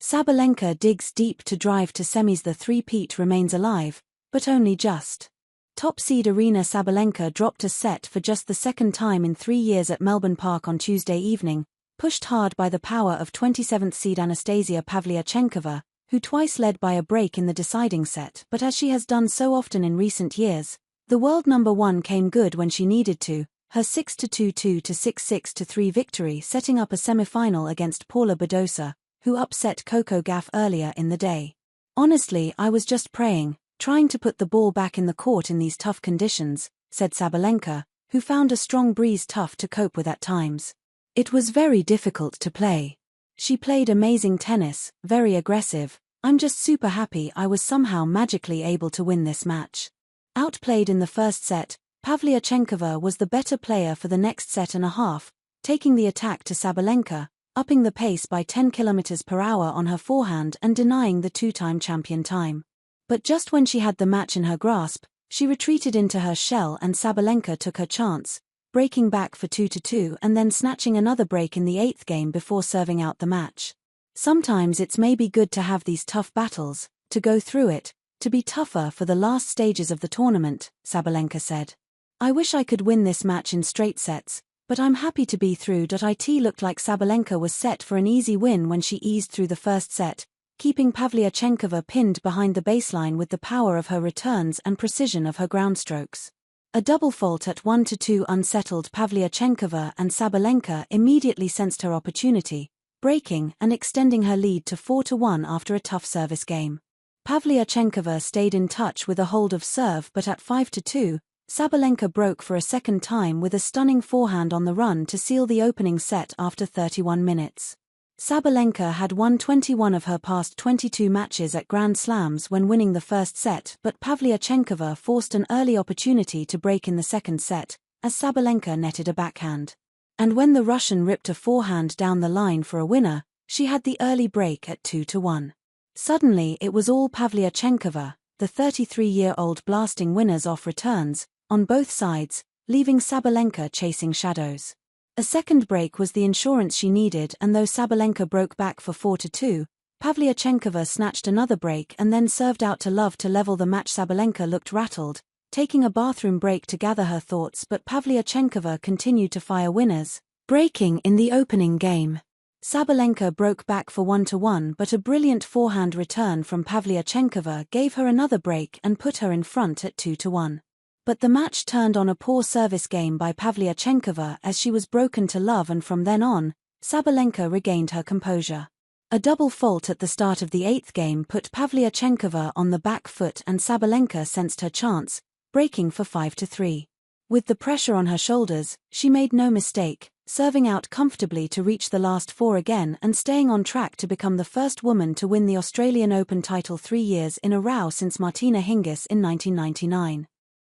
Sabalenka digs deep to drive to semis. The three-peat remains alive, but only just. Top seed Aryna Sabalenka dropped a set for just the second time in 3 years at Melbourne Park on Tuesday evening, pushed hard by the power of 27th seed Anastasia Pavlyuchenkova, who twice led by a break in the deciding set. But as she has done so often in recent years, the world number one came good when she needed to, her 6-2, 2-6, 6-3 victory setting up a semifinal against Paula Badosa, who upset Coco Gauff earlier in the day. "Honestly, I was just praying, trying to put the ball back in the court in these tough conditions," said Sabalenka, who found a strong breeze tough to cope with at times. "It was very difficult to play. She played amazing tennis, very aggressive. I'm just super happy I was somehow magically able to win this match." Outplayed in the first set, Pavlyuchenkova was the better player for the next set and a half, taking the attack to Sabalenka, upping the pace by 10 km/h on her forehand and denying the two-time champion time. But just when she had the match in her grasp, she retreated into her shell and Sabalenka took her chance, breaking back for 2-2 and then snatching another break in the 8th game before serving out the match. "Sometimes it's maybe good to have these tough battles, to go through it, to be tougher for the last stages of the tournament," Sabalenka said. "I wish I could win this match in straight sets, but I'm happy to be through." It looked like Sabalenka was set for an easy win when she eased through the first set, keeping Pavlyuchenkova pinned behind the baseline with the power of her returns and precision of her ground strokes. A double fault at 1-2 unsettled Pavlyuchenkova, and Sabalenka immediately sensed her opportunity, breaking and extending her lead to 4-1 after a tough service game. Pavlyuchenkova stayed in touch with a hold of serve, but at 5-2, Sabalenka broke for a second time with a stunning forehand on the run to seal the opening set after 31 minutes. Sabalenka had won 21 of her past 22 matches at Grand Slams when winning the first set, but Pavlyuchenkova forced an early opportunity to break in the second set, as Sabalenka netted a backhand. And when the Russian ripped a forehand down the line for a winner, she had the early break at 2-1. Suddenly it was all Pavlyuchenkova, the 33-year-old blasting winners off returns, on both sides, leaving Sabalenka chasing shadows. A second break was the insurance she needed, and though Sabalenka broke back for 4-2, Pavlyuchenkova snatched another break and then served out to love to level the match. Sabalenka looked rattled, taking a bathroom break to gather her thoughts, but Pavlyuchenkova continued to fire winners, breaking in the opening game. Sabalenka broke back for 1-1, but a brilliant forehand return from Pavlyuchenkova gave her another break and put her in front at 2-1. But the match turned on a poor service game by Pavlyuchenkova as she was broken to love, and from then on, Sabalenka regained her composure. A double fault at the start of the 8th game put Pavlyuchenkova on the back foot, and Sabalenka sensed her chance, breaking for 5-3. With the pressure on her shoulders, she made no mistake, serving out comfortably to reach the last 4 again and staying on track to become the first woman to win the Australian Open title 3 years in a row since Martina Hingis in 1999.